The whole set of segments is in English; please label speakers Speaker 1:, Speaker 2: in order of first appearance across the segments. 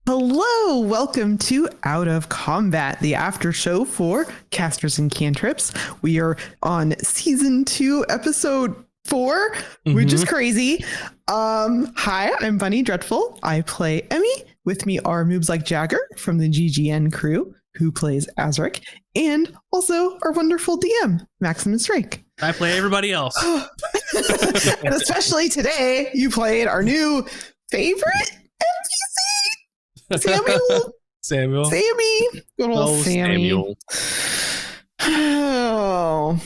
Speaker 1: Hello, welcome to Out of Combat, the after show for Casters and Cantrips. We are on season 2, episode 4, which is crazy. Hi, I'm Bunny Dreadful. I play Emmy. With me are Moobs Like Jagger from the GGN crew, who plays Azric, and also our wonderful DM, Maximus Drake.
Speaker 2: I play everybody else.
Speaker 1: And especially today, you played our new favorite NPC, Samuel. Sammy. Good old Sammy.
Speaker 3: Samuel.
Speaker 1: Oh.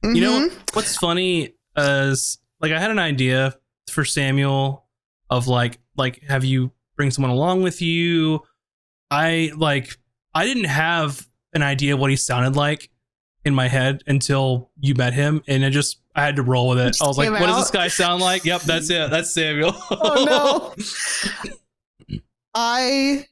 Speaker 2: You know what's funny is like I had an idea for Samuel of like have you bring someone along with you. I didn't have an idea what he sounded like in my head until you met him, and I had to roll with it. I was like, what does this guy sound like? Yep, that's it. That's Samuel.
Speaker 1: Oh no. I'm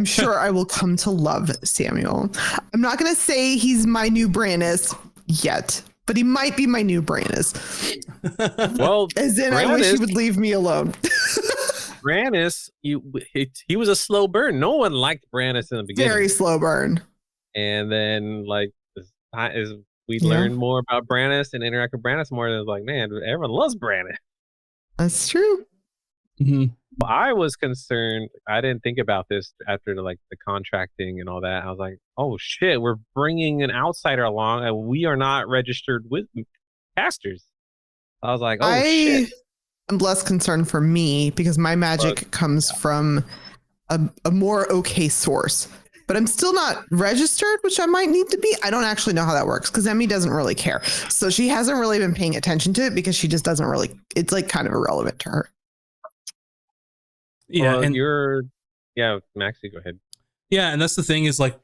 Speaker 1: sure I will come to love Samuel. I'm not going to say he's my new Brannis yet, but he might be my new Brannis.
Speaker 3: Well,
Speaker 1: as in, I wish he would leave me alone.
Speaker 3: Brannis, he was a slow burn. No one liked Brannis in the beginning.
Speaker 1: Very slow burn.
Speaker 3: And then, as we learned more about Brannis and interact with Brannis more, it was like, man, everyone loves Brannis.
Speaker 1: That's true.
Speaker 3: Well, I was concerned. I didn't think about this after the contracting and all that. I was like, oh shit, we're bringing an outsider along, and we are not registered with casters. I was like, oh shit.
Speaker 1: I'm less concerned for me because my magic comes from a more okay source, but I'm still not registered, which I might need to be. I don't actually know how that works because Emmy doesn't really care. So she hasn't really been paying attention to it because she just doesn't really, it's like kind of irrelevant to her.
Speaker 3: Yeah. And Maxie, go ahead.
Speaker 2: Yeah. And that's the thing is like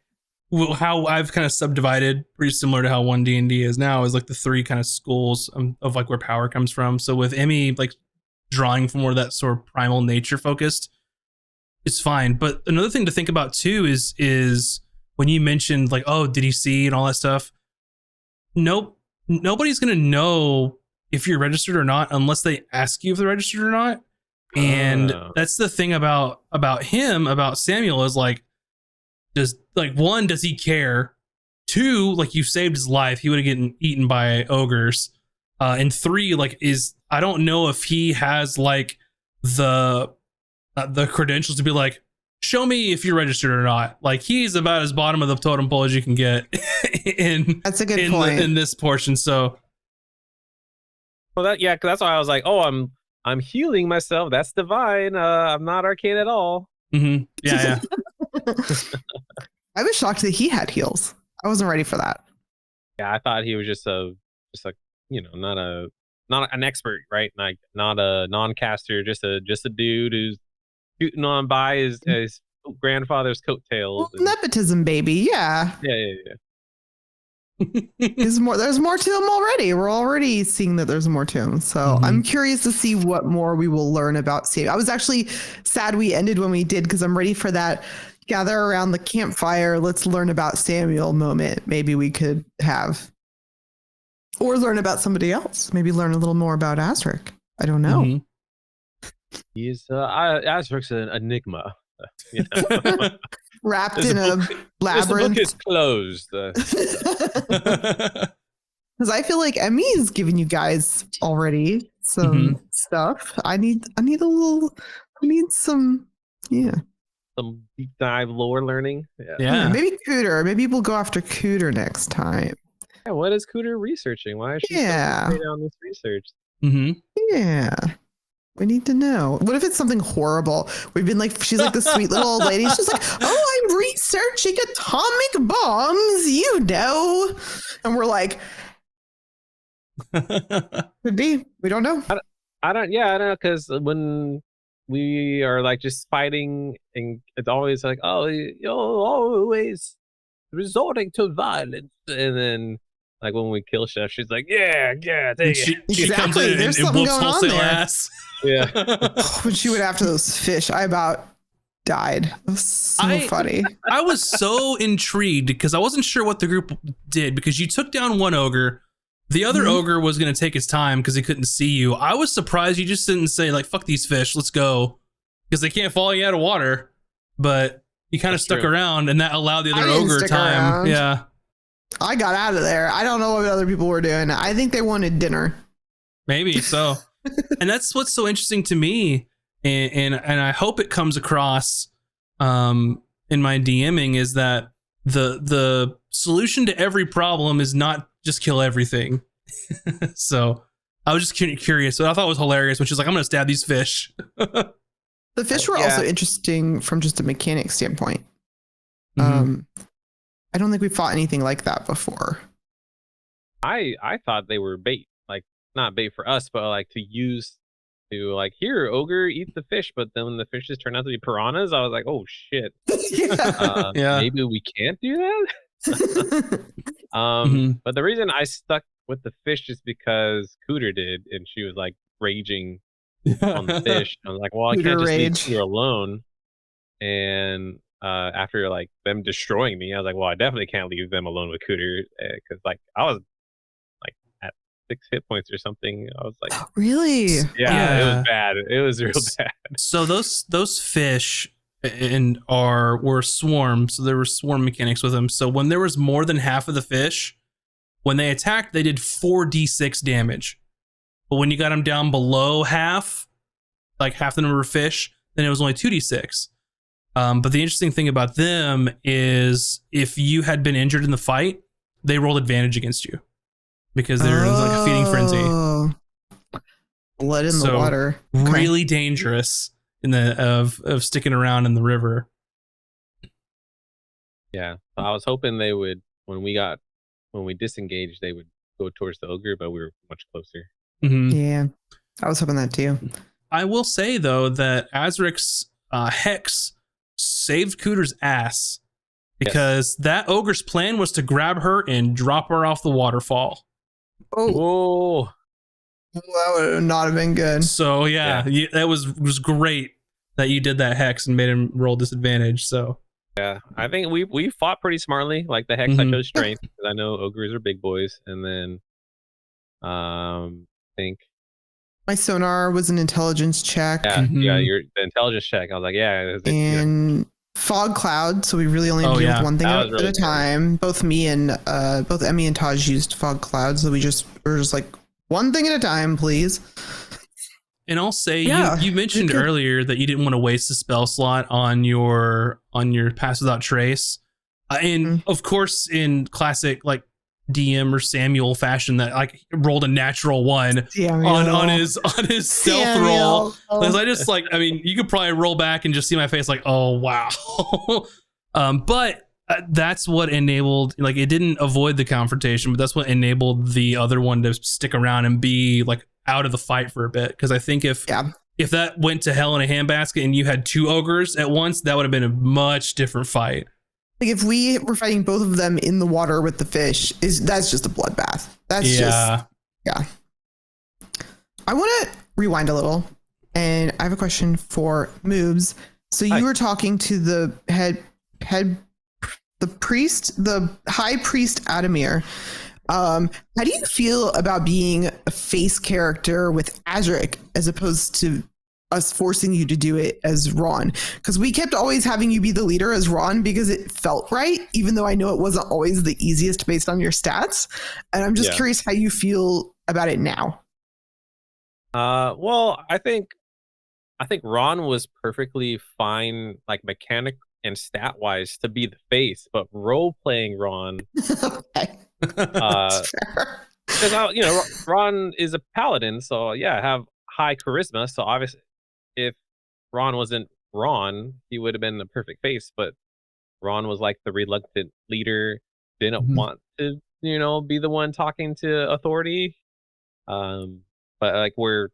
Speaker 2: how I've kind of subdivided, pretty similar to how 1D&D is now, is like the 3 kind of schools of like where power comes from. So with Emmy, like drawing from more of that sort of primal nature focused, it's fine. But another thing to think about too is when you mentioned like, oh, did he see and all that stuff? Nope. Nobody's going to know if you're registered or not unless they ask you if they're registered or not. And that's the thing about him, about Samuel, is like, does he care? 2, like, you saved his life. He would have gotten eaten by ogres. And 3, I don't know if he has like the credentials to be like, show me if you're registered or not. Like, he's about as bottom of the totem pole as you can get.
Speaker 1: That's a good point
Speaker 2: in this portion. So,
Speaker 3: well, that's why I was like, oh, I'm healing myself. That's divine. I'm not arcane at all.
Speaker 2: Yeah.
Speaker 1: I was shocked that he had heals. I wasn't ready for that.
Speaker 3: Yeah, I thought he was just not an expert, right? Like, not a non-caster, just a dude who's shooting on by his grandfather's coattails.
Speaker 1: Well, nepotism, baby. Yeah.
Speaker 3: Yeah.
Speaker 1: There's more to him already. We're already seeing that there's more to him. So I'm curious to see what more we will learn about Samuel. I was actually sad we ended when we did because I'm ready for that gather around the campfire, let's learn about Samuel moment. Maybe we could have, or learn about somebody else. Maybe learn a little more about Azric. I don't know.
Speaker 3: He's Azric's an enigma. You know?
Speaker 1: Wrapped in a labyrinth.
Speaker 3: The book is closed.
Speaker 1: Because I feel like Emmy is giving you guys already some stuff. I need some
Speaker 3: deep dive lore learning.
Speaker 2: Yeah.
Speaker 1: Maybe Cooter. Maybe we'll go after Cooter next time.
Speaker 3: Yeah, what is Cooter researching? Why is she so on this research?
Speaker 1: Yeah. We need to know. What if it's something horrible? We've been like, she's like the sweet little old lady. She's like, oh, I'm researching atomic bombs, you know. And we're like, could be. We don't know.
Speaker 3: I don't know. Because when we are like just fighting, and it's always like, oh, you're always resorting to violence. And then, like, when we kill Chef, she's like, yeah, take it.
Speaker 2: She comes in and whoops wholesale ass.
Speaker 3: Yeah.
Speaker 1: When she went after those fish, I about died. It was so funny.
Speaker 2: I was so intrigued because I wasn't sure what the group did, because you took down one ogre, The other ogre was going to take his time because he couldn't see you. I was surprised you just didn't say, like, fuck these fish, let's go. Because they can't follow you out of water. But you kind of stuck around, and that allowed the other ogre time. Around. Yeah.
Speaker 1: I got out of there. I don't know what other people were doing. I think they wanted dinner.
Speaker 2: Maybe so. And that's what's so interesting to me. And I hope it comes across in my DMing is that the solution to every problem is not just kill everything. So I was just curious. What I thought was hilarious, which is like, I'm going to stab these fish.
Speaker 1: The fish were also interesting from just a mechanic standpoint. I don't think we fought anything like that before.
Speaker 3: I thought they were bait, like not bait for us, but like to use to like, here, ogre, eat the fish. But then when the fishes turned out to be piranhas, I was like, oh shit. Maybe we can't do that. But the reason I stuck with the fish is because Cooter did, and she was like raging on the fish. I was like, well, I can't just leave you alone. And after like them destroying me, I was like, well, I definitely can't leave them alone with Cooter, because like I was like at 6 hit points or something. I was like,
Speaker 1: really?
Speaker 3: Yeah, it was bad. It was real bad.
Speaker 2: So those fish were swarm, so there were swarm mechanics with them. So when there was more than half of the fish, when they attacked, they did 4d6 damage. But when you got them down below half, like half the number of fish, then it was only 2d6. But the interesting thing about them is if you had been injured in the fight, they rolled advantage against you because they're in like a feeding frenzy.
Speaker 1: Blood in the water.
Speaker 2: Really dangerous in the of sticking around in the river.
Speaker 3: Yeah, so I was hoping they would when we disengaged, they would go towards the ogre, but we were much closer.
Speaker 1: Yeah, I was hoping that too.
Speaker 2: I will say though that Azric's hex saved Cooter's ass because that ogre's plan was to grab her and drop her off the waterfall.
Speaker 1: Oh. That would not have been good.
Speaker 2: So that was great that you did that hex and made him roll disadvantage. So
Speaker 3: yeah, I think we fought pretty smartly. Like the hex, I chose strength because I know ogres are big boys, and then I think
Speaker 1: my sonar was an intelligence check.
Speaker 3: Yeah, the intelligence check. I was like,
Speaker 1: and fog cloud. So we really only deal with one thing at a time. Both me and both Emmy and Taj used fog cloud, so we were just like, one thing at a time, please.
Speaker 2: And I'll say you mentioned earlier that you didn't want to waste a spell slot on your pass without trace. And of course, in classic like DM or Samuel fashion, that like rolled a natural 1 on his stealth roll. Because I just like, I mean, you could probably roll back and just see my face like, oh wow. But that's what enabled, like, it didn't avoid the confrontation, but that's what enabled the other one to stick around and be like out of the fight for a bit. Because I think if that went to hell in a handbasket and you had 2 ogres at once, that would have been a much different fight.
Speaker 1: Like if we were fighting both of them in the water with the fish, that's just a bloodbath. That's I want to rewind a little, and I have a question for Moobs. So you were talking to the the high priest Adamir. How do you feel about being a face character with Azric as opposed to us forcing you to do it as Ron? Because we kept always having you be the leader as Ron because it felt right, even though I know it wasn't always the easiest based on your stats. And I'm just curious how you feel about it now.
Speaker 3: Well, I think Ron was perfectly fine, like mechanic and stat wise, to be the face, but role playing Ron. Because Ron is a paladin, so have high charisma. So obviously, if Ron wasn't Ron, he would have been the perfect face. But Ron was like the reluctant leader, didn't want to, be the one talking to authority. But like we're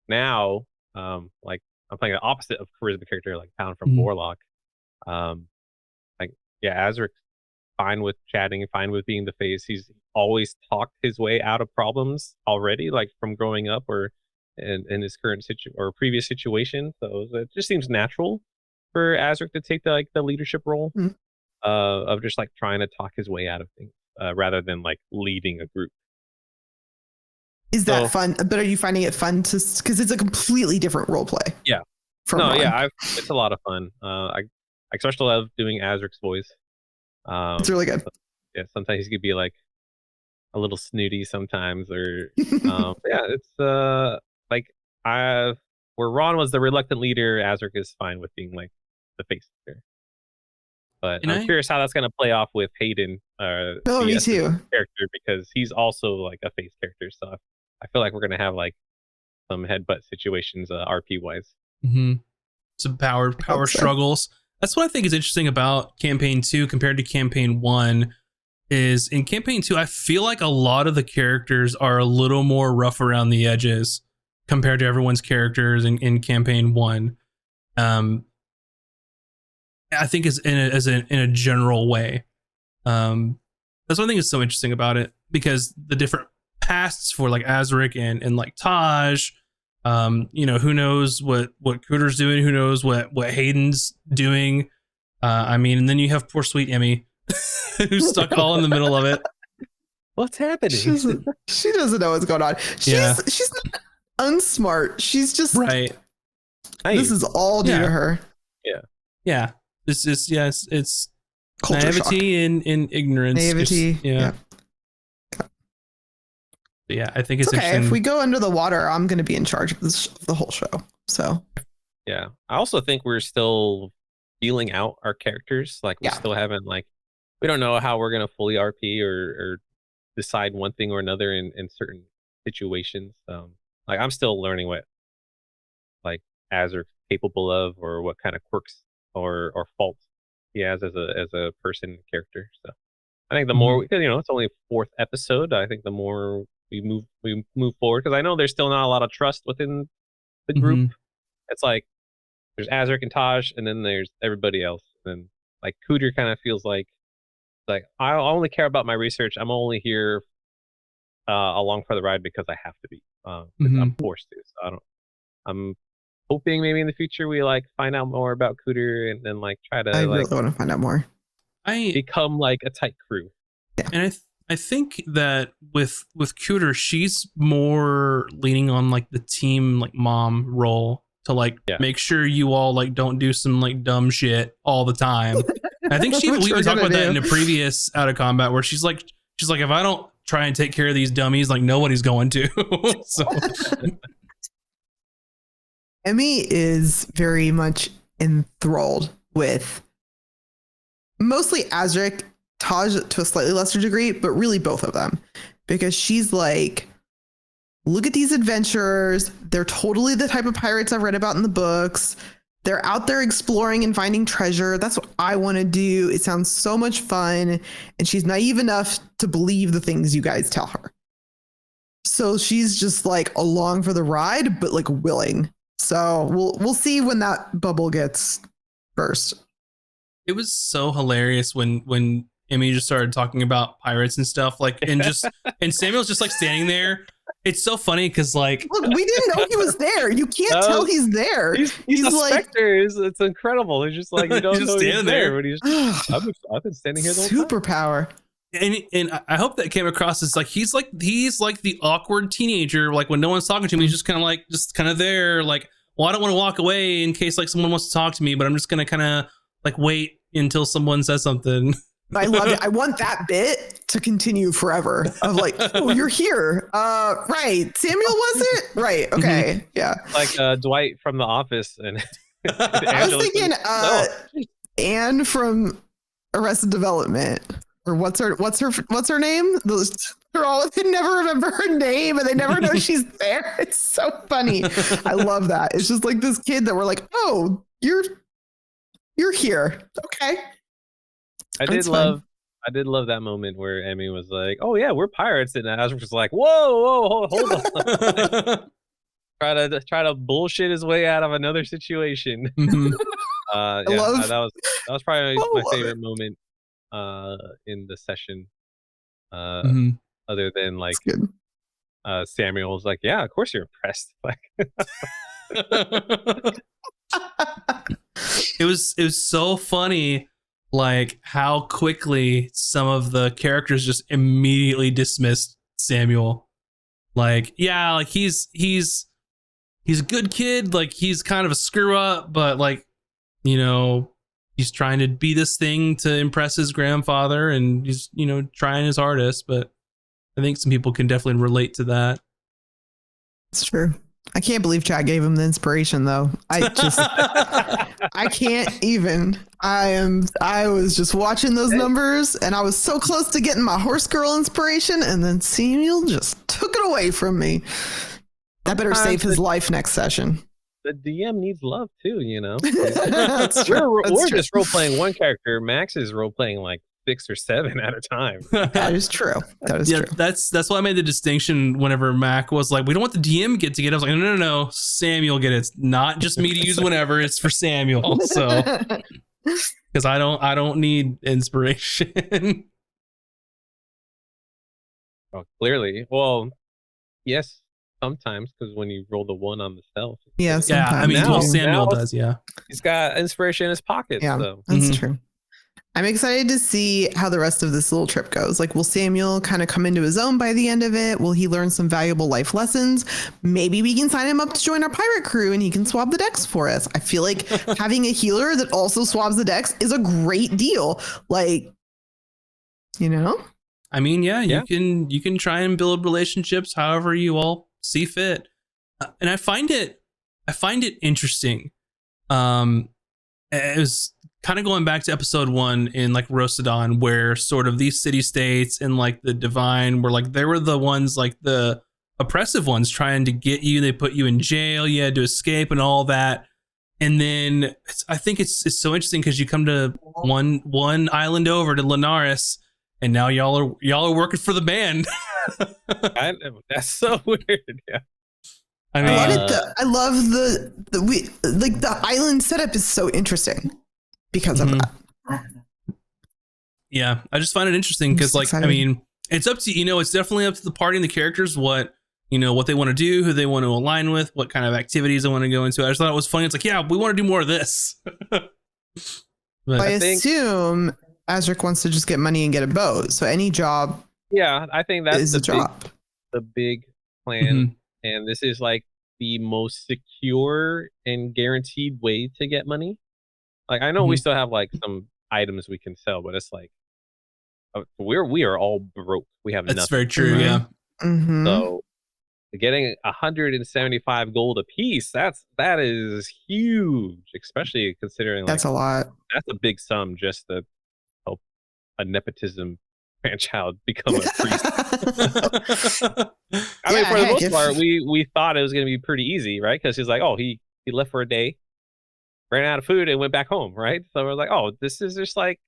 Speaker 3: now, like I'm playing the opposite of charisma character, like Pound from Warlock. Azric's fine with chatting, fine with being the face. He's always talked his way out of problems already, like from growing up or in his current previous situation. So it just seems natural for Azric to take the leadership role of just like trying to talk his way out of things rather than like leading a group.
Speaker 1: Is that fun? But are you finding it fun because it's a completely different role play?
Speaker 3: Yeah. It's a lot of fun. I especially love doing Azric's voice.
Speaker 1: It's really good.
Speaker 3: Yeah, sometimes he could be like a little snooty sometimes, or it's like where Ron was the reluctant leader, Azric is fine with being like the face leader. But I'm curious how that's going to play off with Hayden,
Speaker 1: me too,
Speaker 3: character, because he's also like a face character. So I feel like we're going to have like some headbutt situations, RP wise.
Speaker 2: Mm-hmm. Some power struggles. That's what I think is interesting about campaign 2 compared to campaign 1. Is in campaign 2, I feel like a lot of the characters are a little more rough around the edges compared to everyone's characters in campaign 1. I think is in a general way. That's what I think is so interesting about it, because the different pasts for like Azric and like Taj, who knows what Cooter's doing, who knows what Hayden's doing. And then you have poor sweet Emmy who's stuck all in the middle of it.
Speaker 3: What's happening?
Speaker 1: She doesn't know what's going on. She's not unsmart. She's just
Speaker 2: right.
Speaker 1: This is all due to her.
Speaker 2: Yeah. This is it's
Speaker 1: culture
Speaker 2: naivety and ignorance.
Speaker 1: Naivety.
Speaker 2: Yeah, I think it's
Speaker 1: okay.
Speaker 2: interesting.
Speaker 1: If we go under the water, I'm going to be in charge of the whole show. So
Speaker 3: yeah, I also think we're still feeling out our characters. Like we still haven't we don't know how we're going to fully RP or decide one thing or another in certain situations. Like I'm still learning what like Azric's capable of, or what kind of quirks or faults he has as a person character. So I think the more because it's only 4th episode, I think the more we move forward, because I know there's still not a lot of trust within the group. It's like there's Azric and Taj, and then there's everybody else. And like Cooter kind of feels like I only care about my research. I'm only here along for the ride because I have to be. I'm forced to. So I'm hoping maybe in the future we find out more about Cooter and then try to
Speaker 1: I really want to find out more.
Speaker 3: Become a tight crew.
Speaker 1: Yeah.
Speaker 2: And I think that with Cooter, she's more leaning on the team mom role to make sure you all don't do some dumb shit all the time. I think we even talked about that in a previous Out of Combat, where she's like if I don't try and take care of these dummies, nobody's going to. So
Speaker 1: Emmy is very much enthralled with mostly Azric, Taj to a slightly lesser degree, but really both of them, because she's like, look at these adventurers. They're totally the type of pirates I've read about in the books. They're out there exploring and finding treasure. That's what I want to do. It sounds so much fun. And she's naive enough to believe the things you guys tell her. So she's just along for the ride, but willing. So we'll see when that bubble gets burst.
Speaker 2: It was so hilarious when Emmy just started talking about pirates and stuff, and Samuel's just standing there. It's so funny because
Speaker 1: look, we didn't know he was there. You can't tell he's there.
Speaker 3: He's a specter. It's incredible. They're just you don't know he's there. But I've been standing here the whole time.
Speaker 1: Superpower.
Speaker 2: And I hope that came across as he's the awkward teenager, when no one's talking to him, he's just kind of there, well, I don't want to walk away in case someone wants to talk to me, but I'm just gonna kind of wait until someone says something.
Speaker 1: I love it. I want that bit to continue forever of oh, you're here. Right. Samuel was it? Right. Okay. Yeah.
Speaker 3: Dwight from The Office and
Speaker 1: I was thinking Anne from Arrested Development. Or what's her name? They're all, they never remember her name and they never know she's there. It's so funny. I love that. It's just this kid that we're oh, you're here. Okay.
Speaker 3: I did love that moment where Emmy was oh yeah, we're pirates, and Azric was whoa, hold on. try to bullshit his way out of another situation. That was probably my favorite moment in the session. Other than Samuel was yeah, of course you're impressed.
Speaker 2: It was so funny, how quickly some of the characters just immediately dismissed Samuel. Like, yeah, like he's a good kid. Like he's kind of a screw up, but like, you know, he's trying to be this thing to impress his grandfather, and he's, you know, trying his hardest. But I think some people can definitely relate to that.
Speaker 1: It's true. I can't believe Chad gave him the inspiration though. I can't even. I was just watching those numbers and I was so close to getting my horse girl inspiration, and then Samuel just took it away from me. That better save his life next session.
Speaker 3: The DM needs love too, you know.
Speaker 1: That's true.
Speaker 3: We're just role playing one character. Max is role playing like 6 or 7 at a time.
Speaker 1: That is true. That is true.
Speaker 2: That's why I made the distinction whenever Mac was like, we don't want the DM get to get it. I was like, no. Samuel get it. It's not just me to use whenever. It's for Samuel. So because I don't need inspiration.
Speaker 3: Oh, clearly. Well, yes, sometimes, because when you roll the 1 on the stealth.
Speaker 1: Yeah,
Speaker 2: I mean, well, Samuel does, yeah.
Speaker 3: He's got inspiration in his pocket.
Speaker 1: Yeah,
Speaker 3: so.
Speaker 1: that's true. I'm excited to see how the rest of this little trip goes. Like, will Samuel kind of come into his own by the end of it? Will he learn some valuable life lessons? Maybe we can sign him up to join our pirate crew and he can swab the decks for us. I feel like having a healer that also swabs the decks is a great deal. Like, you know?
Speaker 2: I mean, yeah. you can try and build relationships however you all see fit. And I find it interesting. It was kind of going back to episode 1 in like Rostodon, where sort of these city states and like the divine were like, they were the ones, like the oppressive ones, trying to get you. They put you in jail. You had to escape and all that. And then I think it's so interesting because you come to one island over to Linares, and now y'all are working for the band.
Speaker 3: That's so weird. Yeah.
Speaker 2: I mean,
Speaker 1: I love the island setup is so interesting because of that.
Speaker 2: Yeah, I just find it interesting because, like, excited. I mean, it's up to, you know, it's definitely up to the party and the characters what they want to do, who they want to align with, what kind of activities they want to go into. I just thought it was funny. It's like, yeah, we want to do more of this. But
Speaker 1: I assume Azric wants to just get money and get a boat. So any job,
Speaker 3: yeah, I think that's
Speaker 1: is
Speaker 3: the
Speaker 1: job.
Speaker 3: The big plan, and this is like the most secure and guaranteed way to get money. Like, I know we still have like some items we can sell, but it's like we are all broke. We have nothing.
Speaker 2: That's very true. Yeah.
Speaker 3: So getting 175 gold a piece, that is huge, especially considering like,
Speaker 1: that's a lot.
Speaker 3: That's a big sum just to help a nepotism grandchild become a priest. I mean, for the most part, we thought it was going to be pretty easy, right? Because he's like, oh, he left for a day, ran out of food, and went back home, right? So we're like, oh, this is just like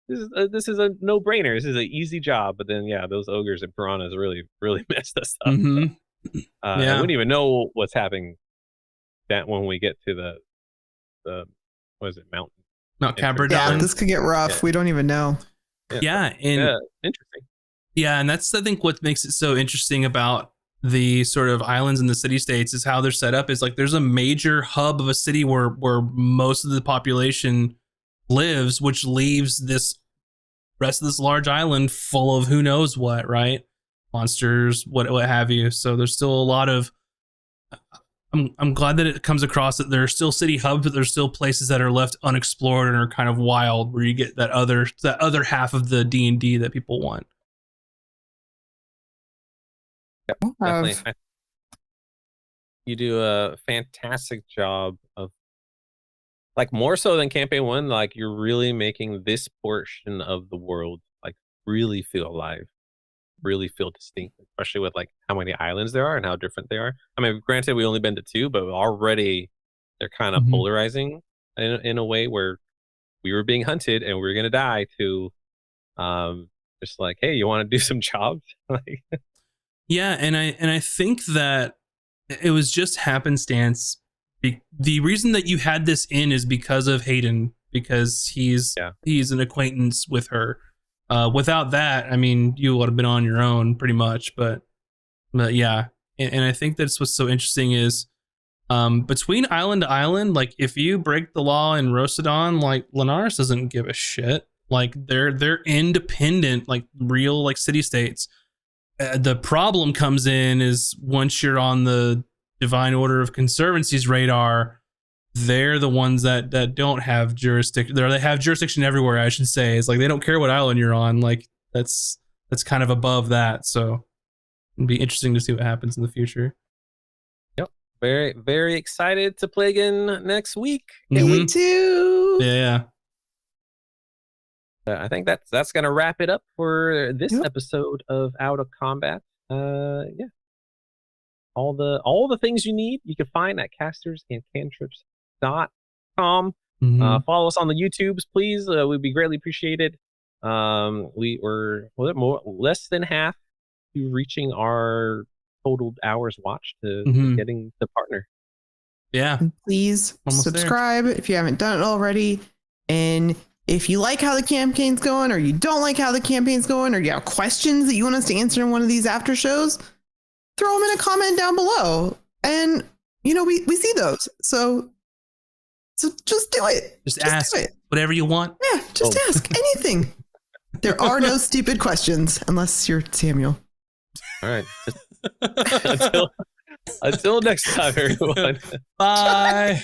Speaker 3: this is a no-brainer. This is an easy job. But then, yeah, those ogres and piranhas really messed us up. I wouldn't even know what's happening that when we get to the what is it, Mount
Speaker 2: Cabradon.
Speaker 1: Yeah, this could get rough.
Speaker 3: Yeah.
Speaker 1: We don't even know.
Speaker 2: Yeah,
Speaker 3: interesting.
Speaker 2: Yeah, and that's, I think, what makes it so interesting about the sort of islands and the city states is how they're set up. Is like there's a major hub of a city where most of the population lives, which leaves this rest of this large island full of who knows what, right? Monsters, what have you. So there's still a lot of. I'm glad that it comes across that there are still city hubs, but there's still places that are left unexplored and are kind of wild, where you get that other half of the D&D that people want.
Speaker 3: Definitely. You do a fantastic job of, like, more so than campaign 1, like you're really making this portion of the world like really feel alive, really feel distinct, especially with like how many islands there are and how different they are. I mean, granted, we only been to 2, but already they're kind of polarizing in a way where we were being hunted and we were gonna die to just like, hey, you want to do some jobs? Like,
Speaker 2: yeah, and I think that it was just happenstance. The reason that you had this in is because of Hayden, because he's an acquaintance with her. Without that, I mean, you would have been on your own pretty much. But yeah, and I think that's what's so interesting is between island to island, like if you break the law in Rostodon, like Linares doesn't give a shit. Like they're independent, like real like city states. The problem comes in is once you're on the Divine Order of Conservancy's radar, they're the ones that don't have jurisdiction. They have jurisdiction everywhere, I should say. It's like they don't care what island you're on. Like that's kind of above that. So it'd be interesting to see what happens in the future.
Speaker 3: Yep. Very, very excited to play again next week.
Speaker 1: And we too.
Speaker 2: Yeah.
Speaker 3: I think that's gonna wrap it up for this episode of Out of Combat. Yeah. All the things you need you can find at castersandcantrips.com. Follow us on the YouTubes, please. We'd be greatly appreciated. We were less than half to reaching our total hours watched to getting the partner.
Speaker 2: Yeah.
Speaker 1: And please subscribe if you haven't done it already. And if you like how the campaign's going, or you don't like how the campaign's going, or you have questions that you want us to answer in one of these after shows, throw them in a comment down below. And, we see those. So just do it.
Speaker 2: Just ask whatever you want.
Speaker 1: Yeah, just ask anything. There are no stupid questions unless you're Samuel.
Speaker 3: All right. Until next time, everyone.
Speaker 2: Bye.